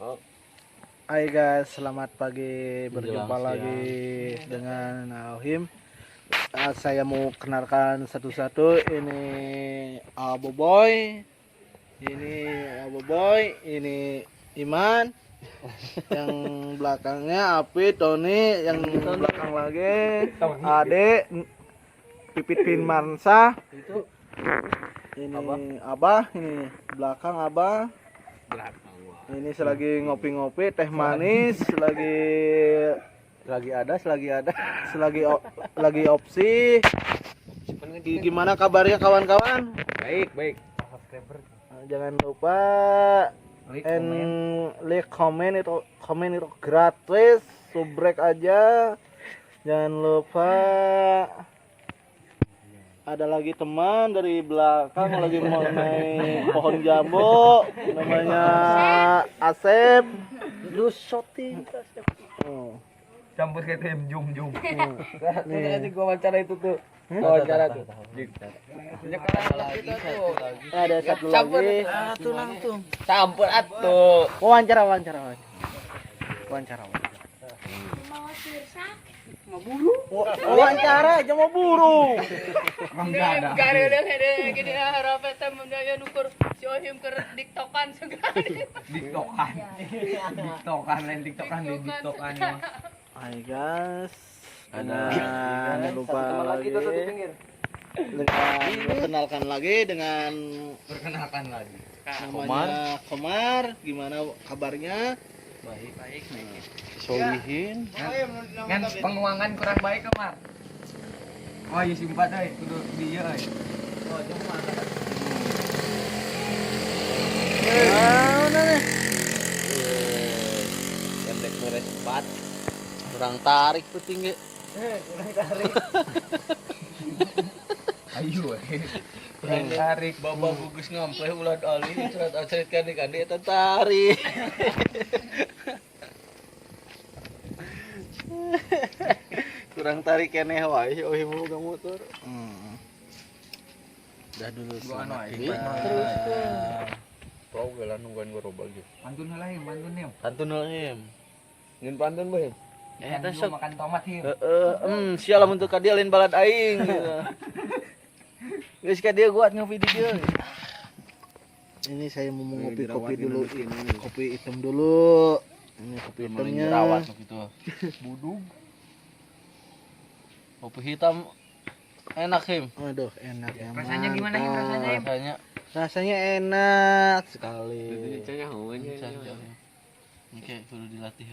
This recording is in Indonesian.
Oh, Hai guys, selamat pagi. Berjumpa siang. lagi dengan Auhim. Saya mau kenalkan satu-satu. Ini Boboy, ini Boboy, ini Iman. Yang belakangnya Api, Tony. Yang belakang lagi Ade, Pipit Pinmansa. Ini Abah, ini belakang Abah. Ini selagi ngopi-ngopi, teh manis, selagi opsi. Gimana kabarnya kawan-kawan? Baik. Jangan lupa like, comment itu gratis, subrek aja. Jangan lupa ada lagi teman dari belakang lagi mau naik pohon jambu, namanya Asep. Terus shooting Asep. Campur kayak tim jum. Nih. Gua wawancara itu tuh. Wawancara tuh. Ada satu lagi. Tuh langsung. Campur atuh. Wawancara. Wawancara aja mau buru. Gari udah gini harapan temennya ya nukur si Ohim ke diktokan sekali. Diktokan. Hai guys. Jangan lupa lagi. Perkenalkan lagi namanya Komar. Gimana kabarnya? Baik. Solihin. Kan penguangan kurang baik kemar. Oh iya simpat euy, kudu dieu euy. Oh cuma Mana nih? pendek beres 4. Kurang tarik tuh tinggi. Kurang tarik. Ayo kurang tarik. Bapak gugus ngampe ulah ali surat acerit kadi eta tarik. Kurang tarik keneh wae euy boga motor. Udah dulu terus tuh. Geula nungguan gerobak gitu. Pantun heula him, Pantun him. Ngeun pantun bae. Eta sok makan tomat him. Sia lamun teu ka dieu lain balad aing gitu. Geus ka dieu gua ngopi di dieu. Ini saya mau ngopi-kopi dulu. Kopi hitam dulu. Ini kopi hitamnya. Dirawat gitu. Budug. Kopi hitam enak, Him. Aduh, enak ya. Rasanya gimana, Him? Rasanya enak sekali. Ini canya heunya. Oke, perlu dilatih.